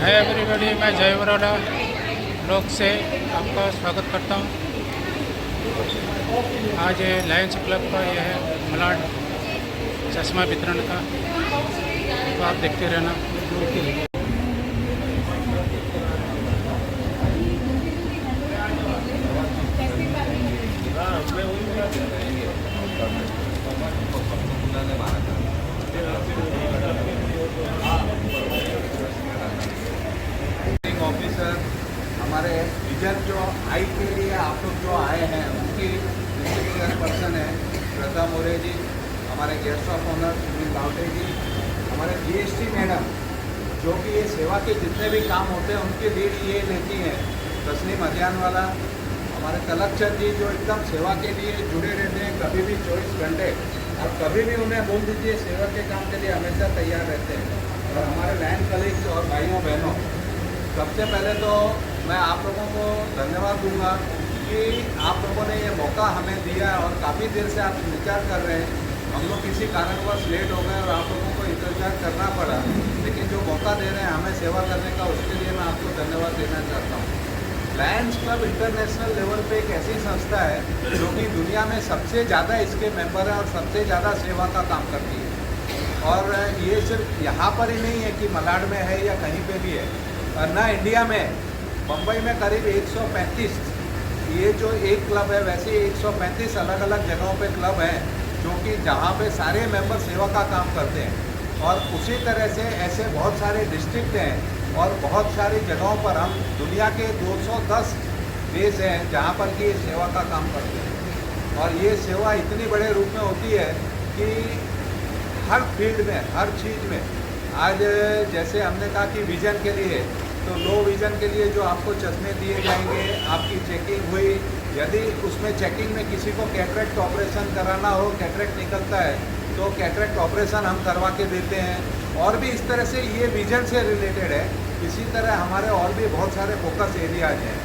Hi everybody, मैं जय Baroda blog से आपका स्वागत करता हूँ। आज लायंस क्लब का यह है मलाड चश्मा वितरण का, तो आप देखते रहना। ऑफिसर हमारे विजन जो आई के लिए आप लोग जो आए हैं उनकी डिस्ट्रिक्ट पर्सन है श्रद्धा मोरे जी, हमारे गेस्ट ऑफ ऑनर सुनील लावटे जी, हमारे जीएसटी मैडम जो कि ये सेवा के जितने भी काम होते हैं उनकी लीड ये लेती हैं, तस्लीम अजियानवाला, हमारे तलकचंद जी जो एकदम सेवा के लिए जुड़े रहते हैं कभी भी 24 घंटे, और कभी भी उन्हें बोल दीजिए सेवा के काम के लिए हमेशा तैयार रहते हैं। और हमारे लाइन कलीग्स और भाइयों बहनों, सबसे पहले तो मैं आप लोगों को धन्यवाद दूंगा कि आप लोगों ने ये मौका हमें दिया है और काफ़ी देर से आप इंतजार कर रहे हैं। हम लोग किसी कारणवश लेट हो गए और आप लोगों को इंतजार करना पड़ा, लेकिन जो मौका दे रहे हैं हमें सेवा करने का, उसके लिए मैं आपको धन्यवाद देना चाहता हूँ। लायंस क्लब इंटरनेशनल लेवल पे एक ऐसी संस्था है जो कि दुनिया में सबसे ज़्यादा इसके मेंबर हैं और सबसे ज़्यादा सेवा का काम करती है। और ये सिर्फ यहाँ पर ही नहीं है कि मलाड में है या कहीं पे भी है, ना इंडिया में, बम्बई में करीब 135 ये जो एक क्लब है, वैसे 135 अलग अलग जगहों पे क्लब हैं जो कि जहाँ पे सारे मेंबर सेवा का काम करते हैं। और उसी तरह से ऐसे बहुत सारे डिस्ट्रिक्ट हैं और बहुत सारी जगहों पर हम दुनिया के 210 देश हैं जहाँ पर कि सेवा का काम करते हैं। और ये सेवा इतनी बड़े रूप में होती है कि हर फील्ड में, हर चीज़ में। आज जैसे हमने कहा कि विज़न के लिए, तो लो विज़न के लिए जो आपको चश्मे दिए जाएंगे, आपकी चेकिंग हुई, यदि उसमें चेकिंग में किसी को कैटरेक्ट ऑपरेशन कराना हो, कैटरेक्ट निकलता है तो कैटरेक्ट ऑपरेशन हम करवा के देते हैं। और भी इस तरह से ये विज़न से रिलेटेड है। इसी तरह हमारे और भी बहुत सारे फोकस एरियाज हैं,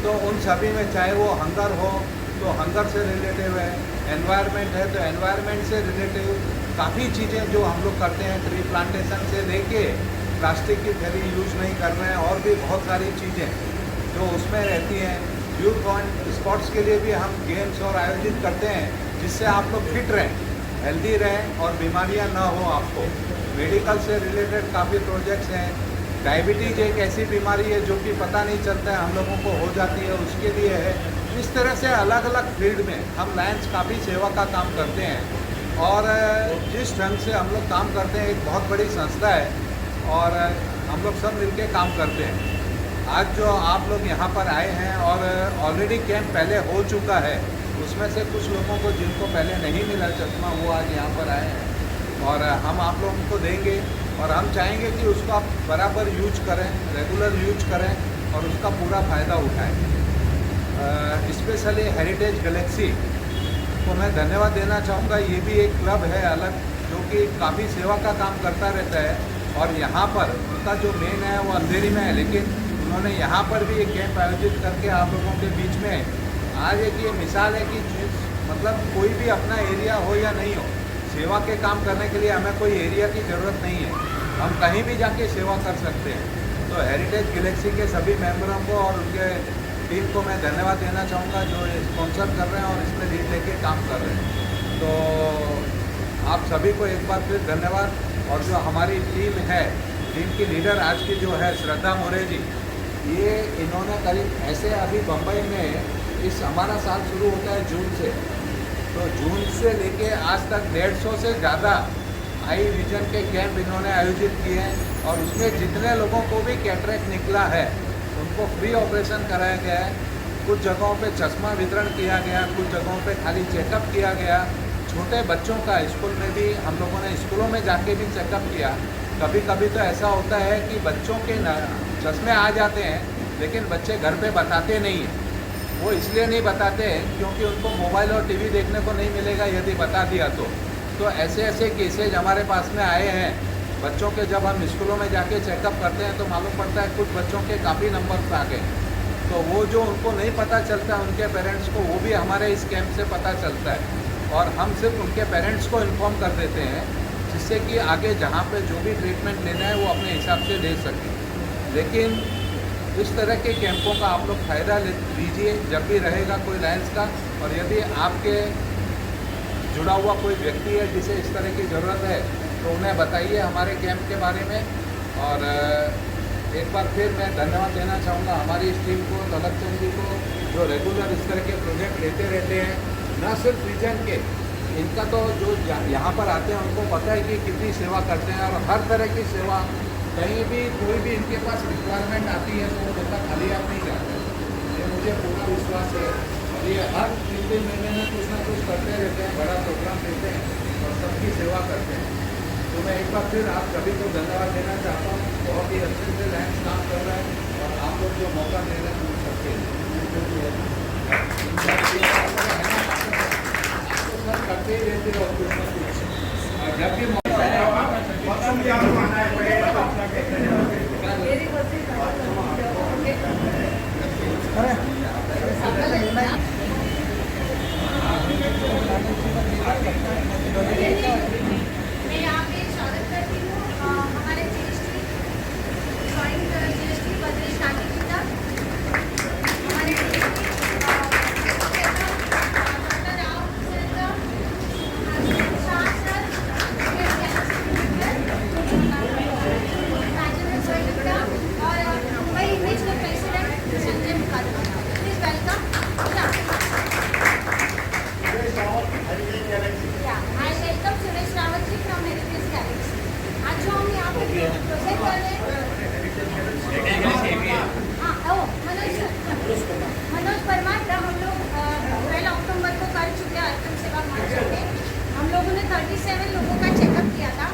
तो उन सभी में चाहे वो हंगर हो तो हंगर से रिलेटिव है, एनवायरनमेंट है तो एनवायरनमेंट से रिलेटिव काफ़ी चीज़ें जो हम लोग करते हैं, ट्री प्लांटेशन से लेके प्लास्टिक की थैली यूज़ नहीं कर रहे हैं, और भी बहुत सारी चीज़ें जो उसमें रहती हैं। यूथ ऑन स्पोर्ट्स के लिए भी हम गेम्स और आयोजित करते हैं जिससे आप लोग फिट रहें, हेल्दी रहें और बीमारियां ना हो आपको। मेडिकल से रिलेटेड काफ़ी प्रोजेक्ट्स हैं। डायबिटीज़ एक ऐसी बीमारी है जो कि पता नहीं चलता है, हम लोगों को हो जाती है, उसके लिए है। इस तरह से अलग अलग फील्ड में हम लायंस काफ़ी सेवा का काम करते हैं। और जिस ढंग से हम लोग काम करते हैं, एक बहुत बड़ी संस्था है और हम लोग सब मिलके काम करते हैं। आज जो आप लोग यहाँ पर आए हैं और ऑलरेडी कैंप पहले हो चुका है, उसमें से कुछ लोगों को जिनको पहले नहीं मिला चश्मा, वो आज यहाँ पर आए हैं और हम आप लोगों को देंगे। और हम चाहेंगे कि उसको आप बराबर यूज करें, रेगुलर यूज करें और उसका पूरा फ़ायदा उठाएं। स्पेशली हेरिटेज गैलेक्सी को मैं धन्यवाद देना चाहूँगा। ये भी एक क्लब है अलग जो कि काफ़ी सेवा का काम करता रहता है। और यहाँ पर उनका जो मेन है वो अंधेरी में है, लेकिन उन्होंने यहाँ पर भी एक कैंप आयोजित करके आप लोगों के बीच में आज एक ये मिसाल है कि मतलब कोई भी अपना एरिया हो या नहीं हो, सेवा के काम करने के लिए हमें कोई एरिया की ज़रूरत नहीं है, हम कहीं भी जाके सेवा कर सकते हैं। तो हेरिटेज गैलेक्सी के सभी मेंबरों को और उनके टीम को मैं धन्यवाद देना चाहूँगा जो स्पॉन्सर कर रहे हैं और इसमें लीड लेके काम कर रहे हैं। तो आप सभी को एक बार फिर धन्यवाद। और जो हमारी टीम है, टीम की लीडर आज की जो है श्रद्धा मोरे जी, ये इन्होंने करीब ऐसे अभी बम्बई में इस हमारा साल शुरू होता है जून से, तो जून से लेके आज तक 150 से ज़्यादा आई विजन के कैंप इन्होंने आयोजित किए हैं। और उसमें जितने लोगों को भी कैटरेक्ट निकला है उनको फ्री ऑपरेशन कराया गया है। कुछ जगहों पे चश्मा वितरण किया गया, कुछ जगहों पे खाली चेकअप किया गया। छोटे बच्चों का स्कूल में भी हम लोगों ने स्कूलों में जाके भी चेकअप किया। कभी कभी तो ऐसा होता है कि बच्चों के चश्मे आ जाते हैं, लेकिन बच्चे घर पे बताते नहीं हैं। वो इसलिए नहीं बताते हैं क्योंकि उनको मोबाइल और टीवी देखने को नहीं मिलेगा यदि बता दिया तो ऐसे ऐसे केसेज हमारे पास में आए हैं बच्चों के। जब हम स्कूलों में जाके चेकअप करते हैं तो मालूम पड़ता है कुछ बच्चों के काफ़ी नंबर आ गए, तो वो जो उनको नहीं पता चलता उनके पेरेंट्स को, वो भी हमारे इस कैंप से पता चलता है। और हम सिर्फ उनके पेरेंट्स को इन्फॉर्म कर देते हैं जिससे कि आगे जहाँ पे जो भी ट्रीटमेंट लेना है वो अपने हिसाब से ले सकें। लेकिन इस तरह के कैंपों का आप लोग फ़ायदा लीजिए जब भी रहेगा कोई लायंस का। और यदि आपके जुड़ा हुआ कोई व्यक्ति है जिसे इस तरह की ज़रूरत है तो उन्हें बताइए हमारे कैंप के बारे में। और एक बार फिर मैं धन्यवाद देना चाहूँगा हमारी इस टीम को, तलक चंद जी को, जो रेगुलर इस तरह के प्रोजेक्ट लेते रहते हैं, न सिर्फ रीजन के, इनका तो जो यहाँ पर आते हैं उनको पता है कि कितनी सेवा करते हैं। और हर तरह की सेवा, कहीं भी कोई भी इनके पास रिक्वायरमेंट आती है तो वो बंदा खाली आप नहीं जाते, ये मुझे पूरा विश्वास है। और ये हर 3 महीने में कुछ ना कुछ करते रहते हैं, बड़ा प्रोग्राम देते हैं और सबकी सेवा करते हैं। तो मैं एक बार फिर आप सभी को धन्यवाद देना चाहता हूँ। बहुत ही अच्छे से लायंस काम कर रहा है और आप लोग जो मौका दे रहे हैं उन सबके सब करते ही रहते हो कुछ ना कुछ। और जब भी मैं यहाँ पे स्वागत करती हूँ हमारे जीएसटी बद्रेश नाटी जी का, हमारे डॉक्टर राव सर का, शाह सर, राजेंद्र सर का, और मुंबई इमेज का president Sanjay Mukherjee. Please welcome. I welcome Suresh Rawat ji from Heritage Galaxy। आज जो हम यहाँ पे प्रोजेक्ट कर रहे हैं, मनोज परमार, हम लोग 12 अक्टूबर को कर चुके हैं आइटम सेवा महोत्सव में। हम लोगों ने 37 लोगों का चेकअप किया था,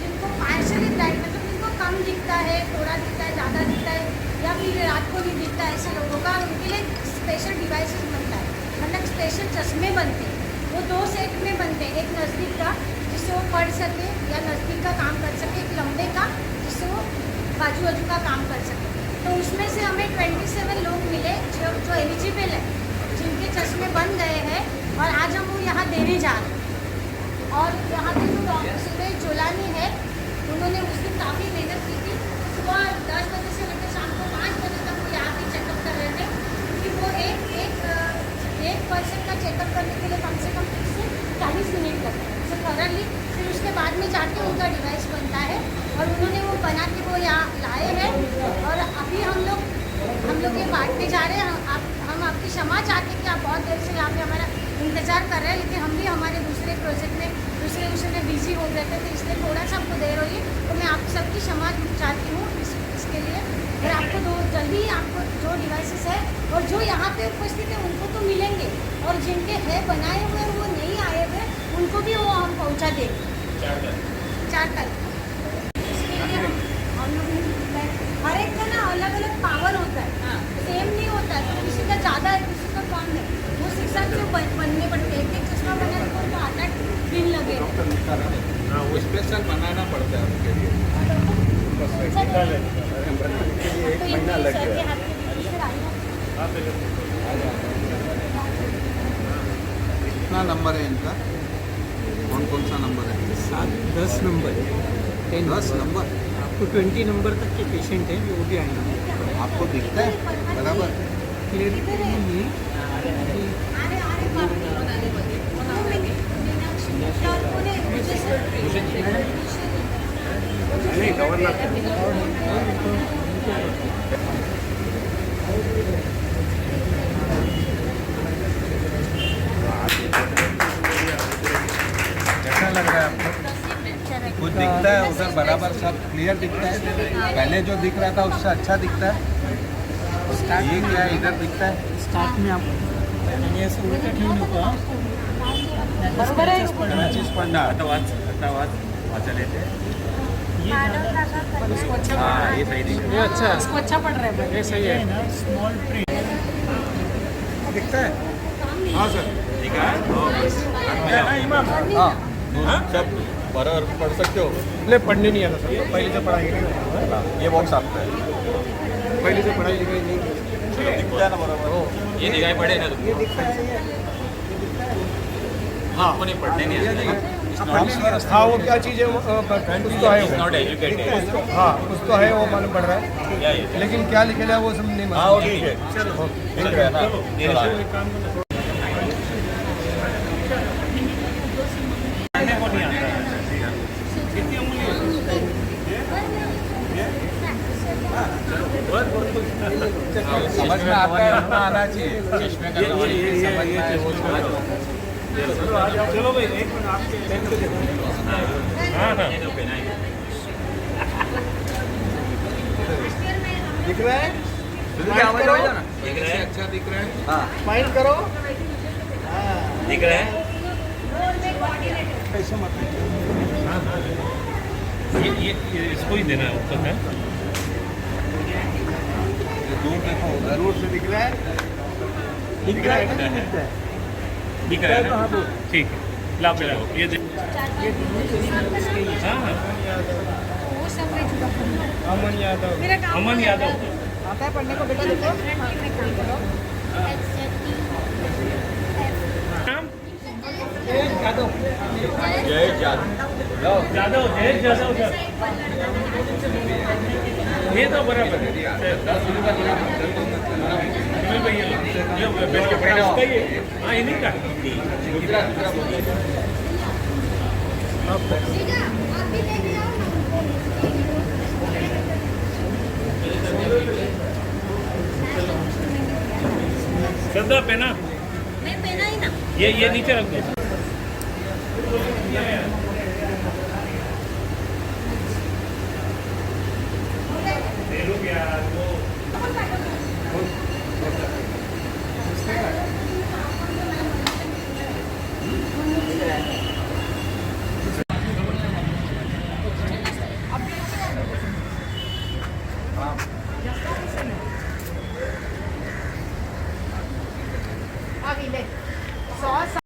जिनको पार्शली ब्लाइंड, मतलब जिनको कम दिखता है, थोड़ा दिखता है, ज़्यादा दिखता है, या फिर रात को नहीं दिखता है, ऐसे लोगों का उनके लिए स्पेशल डिवाइसेस बनता है, मतलब स्पेशल चश्मे बनते हैं। वो 2 सेट में बनते हैं, एक नज़दीक का जिससे वो पढ़ सके या नज़दीक का काम कर सके, एक लंबे का जिससे वो बाजू बाजू का काम कर सके। तो उसमें से हमें 27 लोग मिले जो एलिजिबल है, जिनके चश्मे बन गए हैं, और आज हम वो यहाँ देने जा रहे हैं। और यहाँ पे जो डॉक्टर सुरेश जोलानी है, उन्होंने उस दिन काफ़ी मेहनत की थी। सुबह 10 बजे से लेकर शाम को 5 बजे तक वो यहाँ पे चेकअप कर रहे थे, क्योंकि वो एक पर्सन का चेकअप करने के लिए कम से कम 30 से 40 मिनट लगते हैं। तो थॉरली फिर उसके बाद में जाके उनका डिवाइस बनता है, और उन्होंने वो बना के वो यहाँ लाए हैं। और अभी हम लोग ये बांटने जा रहे हैं। हम आपकी क्षमा चाहते हैं कि आप बहुत देर से यहाँ पे हमारा इंतज़ार कर रहे हैं, लेकिन हम भी हमारे दूसरे प्रोजेक्ट में दूसरे विषय में बिजी हो गए थे, तो इसलिए थोड़ा सा आपको देर हुई। तो मैं आप सबकी क्षमा चाहती हूँ इसके लिए। फिर आपको जल्दी आपको जो डिवाइसेस है और जो यहाँ पे उपस्थित है उनको तो मिलेंगे, और जिनके है बनाए हुए वो नहीं आए हुए उनको भी वो हम पहुँचा देंगे 4 तारीख। इसके लिए हम लोग हर एक का ना अलग अलग पावर होता है, सेम नहीं होता है। तो किसी का ज़्यादा है, किसी का कम है, वो उस हिसाब से बनने पड़ते हैं। एक चश्मा बनाने को तो 8 दिन लगे। हाँ, वो स्पेशल बनाना पड़ता है उनके लिए। एक महीना लग गया। कितना नंबर है इनका? कौन सा नंबर है? 10 नंबर 10 नंबर। आपको 20 नंबर तक के पेशेंट हैं, वो भी आएंगे। आपको दिखता है बराबर? क्लियर नहीं है। कैसा लग रहा है आपको? कुछ दिखता है उधर बराबर, सब क्लियर दिखता है? पहले जो दिख रहा था उससे अच्छा दिखता है? ये क्या है, इधर दिखता है? स्टार्ट में आप असं उलट ठेवू नका. हाँ ये सही दिख रहा है। अच्छा इसको अच्छा पड़ रहा है। ये सही है। स्मॉल प्रिंट दिखता है? हाँ सर। हाँ सब बराबर पढ़ सकते हो. नहीं पढ़ने नहीं आता सर, पहले से पढ़ाई ये बॉक्स आपका है. पहले से पढ़ाई लिखाई नहीं। दिखता है ना बराबर. ये दिखाई पड़े ना तुमको. हाँ आपको नहीं पढ़ने नहीं आता. हाँ वो क्या चीज़ है वो कुछ तो है वो नॉट एजुकेटेड हाँ कुछ तो है वो मालूम पड़ रहा है लेकिन क्या लिखेला है वो सब नहीं हाँ वो मालूम। ठीक है ठीक है ना चलो। समझ में आता है उतना आना चाहिए चश्मे का समझ में आए वो चलो भाई एक मिनट आपके पेन को देखो। दिख रहा है आवाज हो जाना दिख रहा है अच्छा दिख रहा है हाँ स्माइल करो दिख रहा है ऐसा मत ये इसको ही देना है ऊपर है दूर देखो उधर दूर से दिख रहा है दिख रहा है नहीं दिखता है दिख रहा है ना ठीक है ला पे लाओ ये हाँ वो सब मैं जुड़ा अमन यादव मेरा काम अमन यादव आता है पढ़ने को बेटा देखो नाम जय जादव यादव जय यादव सर ये तो बराबर है भैया ये कपड़ा उसका ही है हाँ इन्हीं का आप भी लेके आओ श्रद्धा पेना मैं पहना ही ना ये नीचे रख दो अभी ले 100